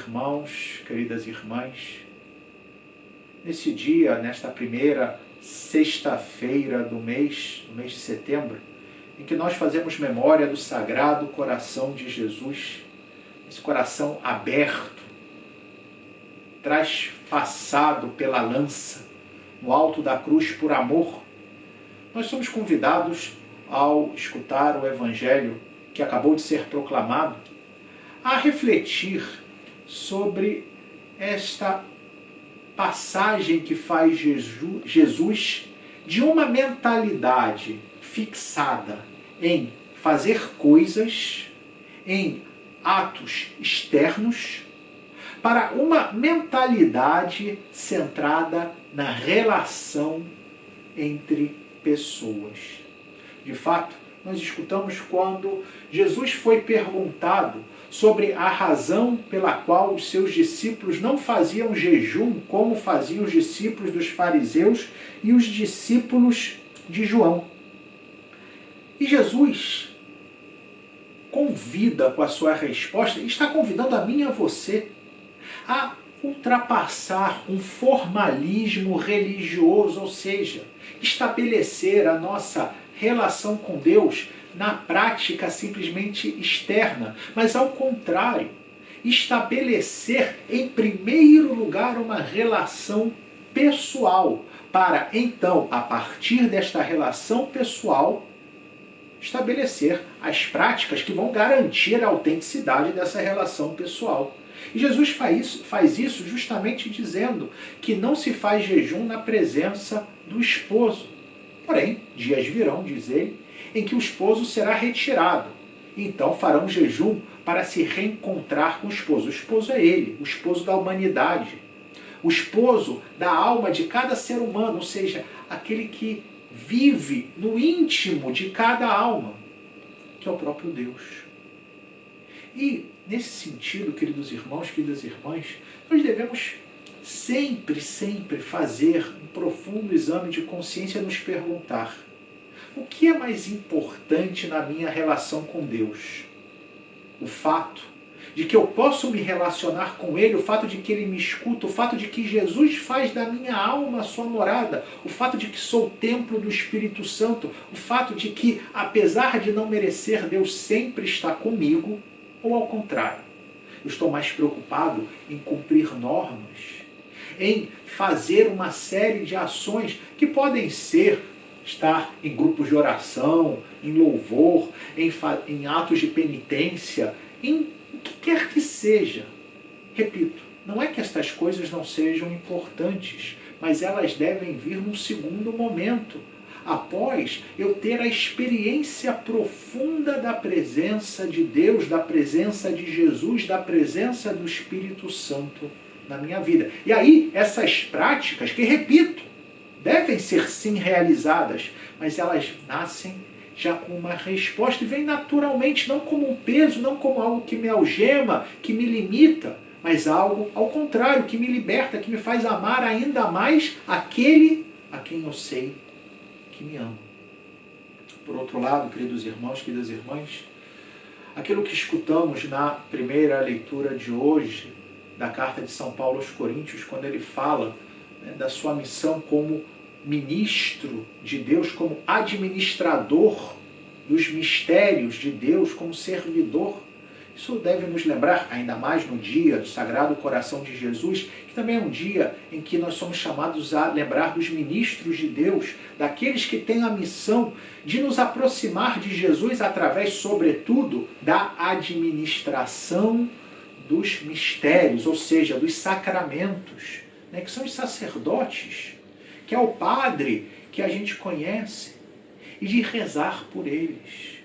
irmãos, queridas irmãs, nesse dia, nesta primeira sexta-feira do mês de setembro, em que nós fazemos memória do Sagrado Coração de Jesus, esse coração aberto, traspassado pela lança, no alto da cruz por amor, nós somos convidados, ao escutar o Evangelho que acabou de ser proclamado, a refletir sobre esta passagem que faz Jesus de uma mentalidade fixada em fazer coisas, em atos externos, para uma mentalidade centrada na relação entre pessoas. De fato, nós escutamos quando Jesus foi perguntado sobre a razão pela qual os seus discípulos não faziam jejum como faziam os discípulos dos fariseus e os discípulos de João. E Jesus convida com a sua resposta, e está convidando a mim e a você, a ultrapassar um formalismo religioso, ou seja, estabelecer a nossa relação com Deus na prática simplesmente externa, mas ao contrário, estabelecer em primeiro lugar uma relação pessoal, para então, a partir desta relação pessoal, estabelecer as práticas que vão garantir a autenticidade dessa relação pessoal. E Jesus faz isso justamente dizendo que não se faz jejum na presença do esposo. Porém, dias virão, diz ele, em que o esposo será retirado. Então farão jejum para se reencontrar com o esposo. O esposo é ele, o esposo da humanidade. O esposo da alma de cada ser humano, ou seja, aquele que vive no íntimo de cada alma, que é o próprio Deus. E, nesse sentido, queridos irmãos, queridas irmãs, nós devemos sempre fazer um profundo exame de consciência e nos perguntar: o que é mais importante na minha relação com Deus? O fato de que eu posso me relacionar com Ele, o fato de que Ele me escuta, o fato de que Jesus faz da minha alma a sua morada, o fato de que sou o templo do Espírito Santo, o fato de que, apesar de não merecer, Deus sempre está comigo, ou ao contrário, eu estou mais preocupado em cumprir normas, em fazer uma série de ações que podem ser estar em grupos de oração, em louvor, em atos de penitência, em o que quer que seja. Repito, não é que estas coisas não sejam importantes, mas elas devem vir num segundo momento, após eu ter a experiência profunda da presença de Deus, da presença de Jesus, da presença do Espírito Santo na minha vida. E aí, essas práticas, que repito, devem ser sim realizadas, mas elas nascem já com uma resposta e vem naturalmente, não como um peso, não como algo que me algema, que me limita, mas algo ao contrário, que me liberta, que me faz amar ainda mais aquele a quem eu sei que me ama. Por outro lado, queridos irmãos, queridas irmãs, aquilo que escutamos na primeira leitura de hoje da carta de São Paulo aos Coríntios, quando ele fala da sua missão como ministro de Deus, como administrador dos mistérios de Deus, como servidor. Isso deve nos lembrar, ainda mais no dia do Sagrado Coração de Jesus, que também é um dia em que nós somos chamados a lembrar dos ministros de Deus, daqueles que têm a missão de nos aproximar de Jesus através, sobretudo, da administração dos mistérios, ou seja, dos sacramentos, que são os sacerdotes, que é o Padre que a gente conhece, e de rezar por eles.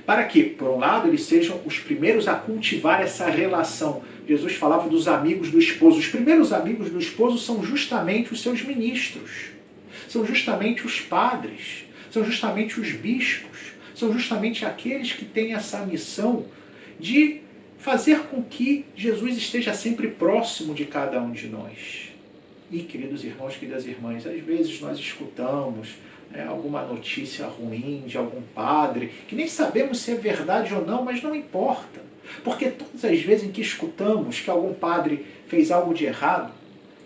Para que, por um lado, eles sejam os primeiros a cultivar essa relação. Jesus falava dos amigos do esposo. Os primeiros amigos do esposo são justamente os seus ministros, são justamente os padres, são justamente os bispos, são justamente aqueles que têm essa missão de fazer com que Jesus esteja sempre próximo de cada um de nós. E, queridos irmãos, queridas irmãs, às vezes nós escutamos alguma notícia ruim de algum padre, que nem sabemos se é verdade ou não, mas não importa. Porque todas as vezes em que escutamos que algum padre fez algo de errado,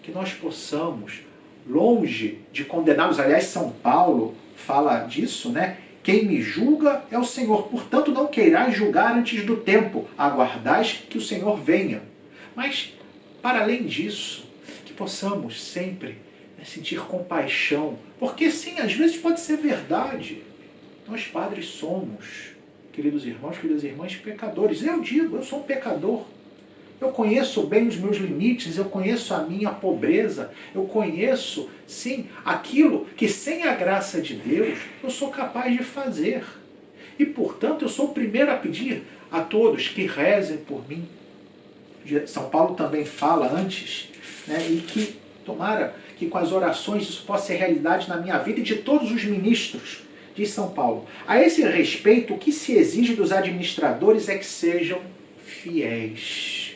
que nós possamos, longe de condená-los, aliás, São Paulo fala disso, né? Quem me julga é o Senhor, portanto não queirais julgar antes do tempo, aguardais que o Senhor venha. Mas, para além disso, que possamos sempre sentir compaixão, porque sim, às vezes pode ser verdade. Nós padres somos, queridos irmãos, queridas irmãs, pecadores. Eu digo, eu sou um pecador. Eu conheço bem os meus limites, eu conheço a minha pobreza, eu conheço, sim, aquilo que sem a graça de Deus eu sou capaz de fazer. E, portanto, eu sou o primeiro a pedir a todos que rezem por mim. São Paulo também fala antes, né, e que tomara que com as orações isso possa ser realidade na minha vida e de todos os ministros, diz São Paulo. A esse respeito, o que se exige dos administradores é que sejam fiéis.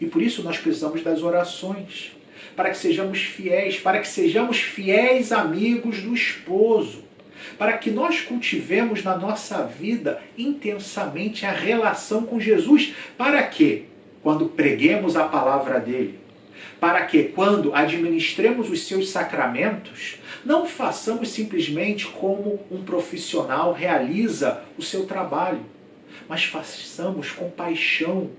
E por isso nós precisamos das orações, para que sejamos fiéis amigos do esposo, para que nós cultivemos na nossa vida intensamente a relação com Jesus, para que, quando preguemos a palavra dele, para que, quando administremos os seus sacramentos, não façamos simplesmente como um profissional realiza o seu trabalho, mas façamos com paixão,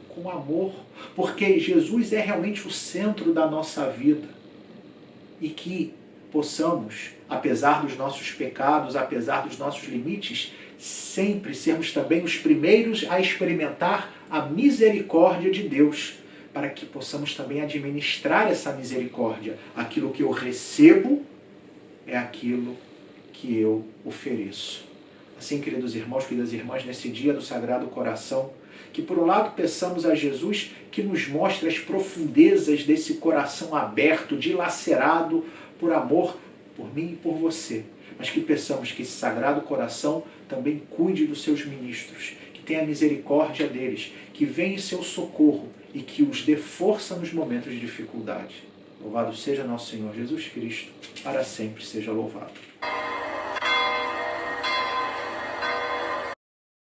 com amor, porque Jesus é realmente o centro da nossa vida. E que possamos, apesar dos nossos pecados, apesar dos nossos limites, sempre sermos também os primeiros a experimentar a misericórdia de Deus, para que possamos também administrar essa misericórdia. Aquilo que eu recebo é aquilo que eu ofereço. Assim, queridos irmãos, queridas irmãs, nesse dia do Sagrado Coração, que por um lado peçamos a Jesus que nos mostre as profundezas desse coração aberto, dilacerado por amor por mim e por você, mas que peçamos que esse Sagrado Coração também cuide dos seus ministros, que tenha misericórdia deles, que venha em seu socorro e que os dê força nos momentos de dificuldade. Louvado seja nosso Senhor Jesus Cristo, para sempre seja louvado.